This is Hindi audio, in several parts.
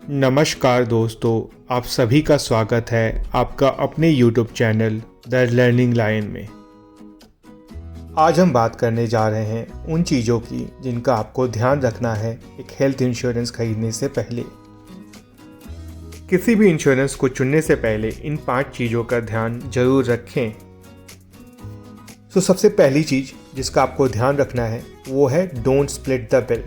नमस्कार दोस्तों, आप सभी का स्वागत है आपका अपने YouTube channel the learning line में। आज हम बात करने जा रहे हैं उन चीज़ों की जिनका आपको ध्यान रखना है एक हेल्थ इंश्योरेंस खरीदने से पहले। किसी भी इंश्योरेंस को चुनने से पहले इन 5 चीज़ों का ध्यान जरूर रखें। तो सबसे पहली चीज़ जिसका आपको ध्यान रखना है वो है डोंट स्प्लिट द बिल।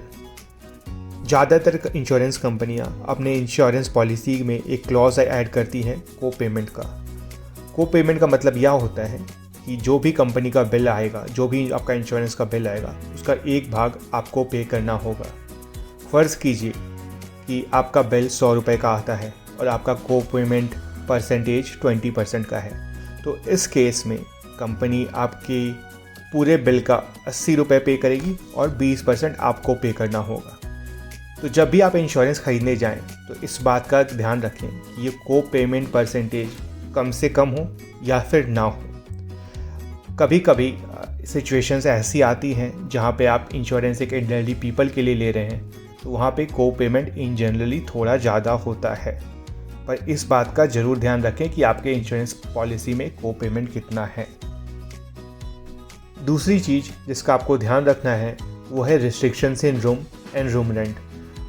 ज़्यादातर इंश्योरेंस कंपनियां अपने इंश्योरेंस पॉलिसी में एक क्लॉज ऐड करती हैं को पेमेंट का। को पेमेंट का मतलब यह होता है कि जो भी कंपनी का बिल आएगा, जो भी आपका इंश्योरेंस का बिल आएगा, उसका एक भाग आपको पे करना होगा। फ़र्ज़ कीजिए कि आपका बिल 100 रुपये का आता है और आपका को पेमेंट परसेंटेज 20% का है, तो इस केस में कंपनी आपके पूरे बिल का 80 रुपये पे करेगी और 20% आपको पे करना होगा। तो जब भी आप इंश्योरेंस खरीदने जाएं तो इस बात का ध्यान रखें कि ये को पेमेंट परसेंटेज कम से कम हो या फिर ना हो। कभी कभी सिचुएशंस ऐसी आती हैं जहां पे आप इंश्योरेंस एक एल्डरली पीपल के लिए ले रहे हैं, तो वहां पे को पेमेंट इन जनरली थोड़ा ज़्यादा होता है, पर इस बात का ज़रूर ध्यान रखें कि आपके इंश्योरेंस पॉलिसी में को पेमेंट कितना है। दूसरी चीज़ जिसका आपको ध्यान रखना है वो है restrictions in room and room rent.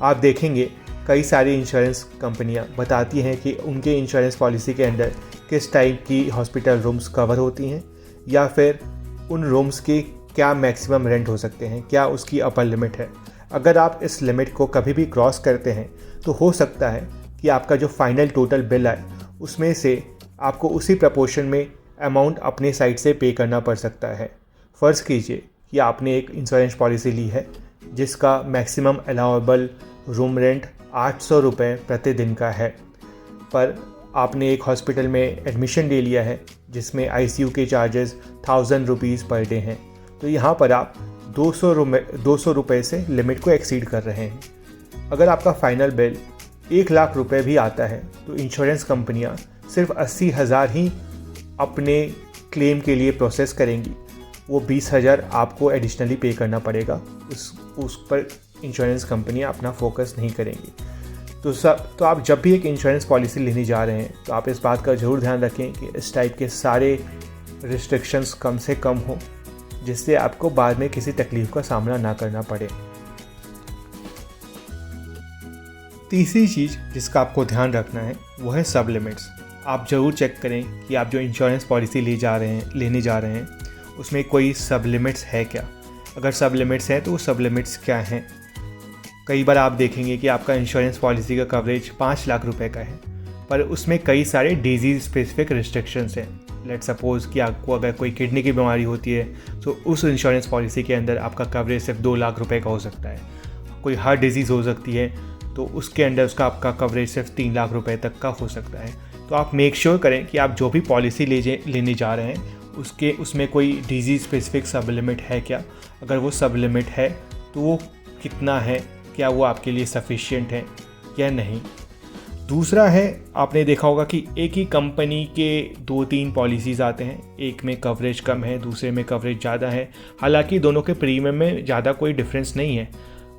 आप देखेंगे कई सारी इंश्योरेंस कंपनियां बताती हैं कि उनके इंश्योरेंस पॉलिसी के अंदर किस टाइप की हॉस्पिटल रूम्स कवर होती हैं या फिर उन रूम्स के क्या मैक्सिमम रेंट हो सकते हैं, क्या उसकी अपर लिमिट है। अगर आप इस लिमिट को कभी भी क्रॉस करते हैं तो हो सकता है कि आपका जो फाइनल टोटल बिल आए उसमें से आपको उसी प्रपोर्शन में अमाउंट अपने साइड से पे करना पड़ सकता है। फ़र्ज़ कीजिए कि आपने एक इंश्योरेंस पॉलिसी ली है जिसका मैक्सिमम अलाउएबल रूम रेंट 800 रुपये प्रतिदिन का है, पर आपने एक हॉस्पिटल में एडमिशन ले लिया है जिसमें आईसीयू के चार्जेस 1000 रुपीज़ पर डे हैं, तो यहाँ पर आप 200 रुपये से लिमिट को एक्सीड कर रहे हैं। अगर आपका फाइनल बिल 1 लाख रुपए भी आता है तो इंश्योरेंस कंपनियाँ सिर्फ 80,000 ही अपने क्लेम के लिए प्रोसेस करेंगी, वो 20,000 आपको एडिशनली पे करना पड़ेगा। उस पर इंश्योरेंस कंपनियां अपना फोकस नहीं करेंगी। तो आप जब भी एक इंश्योरेंस पॉलिसी लेने जा रहे हैं तो आप इस बात का ज़रूर ध्यान रखें कि इस टाइप के सारे रिस्ट्रिक्शंस कम से कम हो, जिससे आपको बाद में किसी तकलीफ़ का सामना ना करना पड़े। तीसरी चीज़ जिसका आपको ध्यान रखना है वो है सब लिमिट्स। आप ज़रूर चेक करें कि आप जो इंश्योरेंस पॉलिसी लेने जा रहे हैं उसमें कोई सब लिमिट्स है क्या। अगर सब लिमिट्स हैं तो वो सब लिमिट्स क्या हैं। कई बार आप देखेंगे कि आपका इंश्योरेंस पॉलिसी का कवरेज 5 लाख रुपए का है, पर उसमें कई सारे डिजीज़ स्पेसिफिक रिस्ट्रिक्शंस हैं। लेट्स सपोज़ कि आपको अगर कोई किडनी की बीमारी होती है तो उस इंश्योरेंस पॉलिसी के अंदर आपका कवरेज सिर्फ 2 लाख रुपए का हो सकता है। कोई हार्ट डिजीज़ हो सकती है तो उसके अंदर उसका आपका कवरेज सिर्फ 3 लाख रुपए तक का हो सकता है। तो आप मेक श्योर करें कि आप जो भी पॉलिसी लेने जा रहे हैं उसमें कोई डिजीज़ स्पेसिफिक सब लिमिट है क्या। अगर वो सब लिमिट है तो वो कितना है, क्या वो आपके लिए सफिशिएंट है या नहीं। दूसरा है, आपने देखा होगा कि एक ही कंपनी के 2-3 पॉलिसीज़ आते हैं, एक में कवरेज कम है, दूसरे में कवरेज ज़्यादा है, हालांकि दोनों के प्रीमियम में ज़्यादा कोई डिफरेंस नहीं है।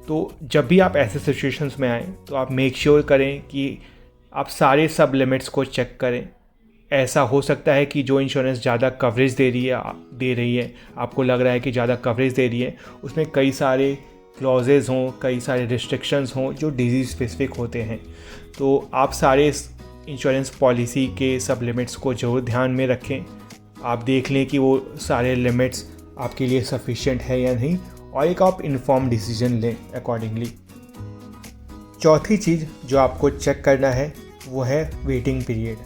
तो जब भी आप ऐसे सिचुएशंस में आएँ तो आप मेक श्योर करें कि आप सारे सब लिमिट्स को चेक करें। ऐसा हो सकता है कि जो इंश्योरेंस ज़्यादा कवरेज दे रही है, आपको लग रहा है कि ज़्यादा कवरेज दे रही है, उसमें कई सारे क्लॉजेज हों, कई सारे रिस्ट्रिक्शंस हों जो डिजीज़ स्पेसिफिक होते हैं। तो आप सारे इंश्योरेंस पॉलिसी के सब लिमिट्स को जरूर ध्यान में रखें। आप देख लें कि वो सारे लिमिट्स आपके लिए सफिशिएंट है या नहीं, और एक आप इन्फॉर्म डिसीजन लें अकॉर्डिंगली। चौथी चीज़ जो आपको चेक करना है वो है वेटिंग पीरियड।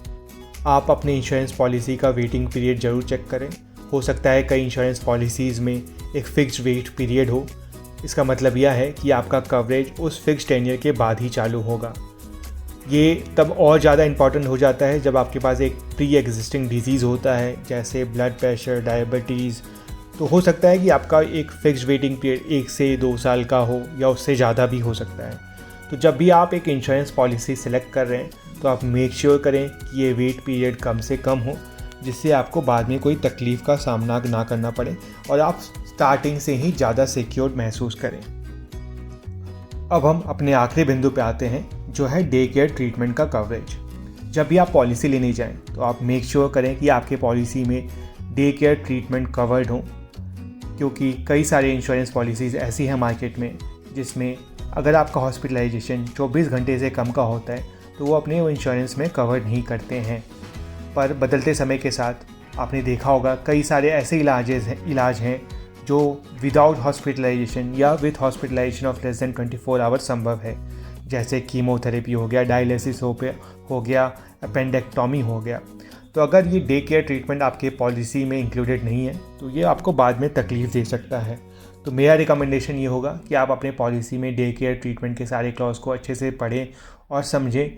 आप अपने इंश्योरेंस पॉलिसी का वेटिंग पीरियड ज़रूर चेक करें। हो सकता है कई इंश्योरेंस पॉलिसीज़ में एक फ़िक्स्ड वेट पीरियड हो। इसका मतलब यह है कि आपका कवरेज उस फिक्स टेन्योर के बाद ही चालू होगा। ये तब और ज़्यादा इम्पॉर्टेंट हो जाता है जब आपके पास एक प्री एग्जिस्टिंग डिजीज़ होता है, जैसे ब्लड प्रेशर, डायबिटीज़। तो हो सकता है कि आपका एक फ़िक्स्ड वेटिंग पीरियड 1 से 2 साल का हो या उससे ज़्यादा भी हो सकता है। तो जब भी आप एक इंश्योरेंस पॉलिसी सेलेक्ट कर रहे हैं तो आप मेक श्योर करें कि ये वेट पीरियड कम से कम हो, जिससे आपको बाद में कोई तकलीफ़ का सामना ना करना पड़े और आप स्टार्टिंग से ही ज़्यादा सिक्योर महसूस करें। अब हम अपने आखिरी बिंदु पे आते हैं जो है डे केयर ट्रीटमेंट का कवरेज। जब भी आप पॉलिसी लेने जाएं तो आप मेक श्योर करें कि आपके पॉलिसी में डे केयर ट्रीटमेंट कवर्ड हो, क्योंकि कई सारे इंश्योरेंस पॉलिसीज़ ऐसी हैं मार्केट में जिसमें अगर आपका हॉस्पिटलाइजेशन 24 घंटे से कम का होता है तो वो अपने इंश्योरेंस में कवर नहीं करते हैं। पर बदलते समय के साथ आपने देखा होगा कई सारे ऐसे इलाज हैं जो विदाउट हॉस्पिटलाइजेशन या with hospitalization of less than 24 hours संभव है, जैसे कीमोथेरेपी हो गया, डायलिसिस हो गया, अपेंडेक्टॉमी हो गया। तो अगर ये डे केयर ट्रीटमेंट आपके पॉलिसी में इंक्लूडेड नहीं है तो ये आपको बाद में तकलीफ़ दे सकता है। तो मेरा रिकमेंडेशन ये होगा कि आप अपने पॉलिसी में डे केयर ट्रीटमेंट के सारे क्लॉज को अच्छे से पढ़ें और समझें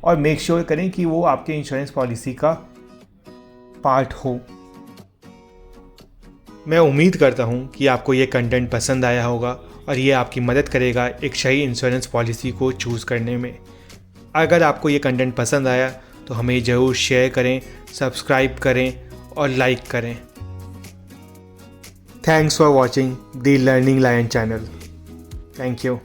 और मेक श्योर करें कि वो आपके इंश्योरेंस पॉलिसी का पार्ट हो। मैं उम्मीद करता हूँ कि आपको ये कंटेंट पसंद आया होगा और ये आपकी मदद करेगा एक सही इंश्योरेंस पॉलिसी को चूज़ करने में। अगर आपको ये कंटेंट पसंद आया तो हमें ज़रूर शेयर करें, सब्सक्राइब करें और लाइक करें। Thanks for watching the Learning Lion channel. Thank you.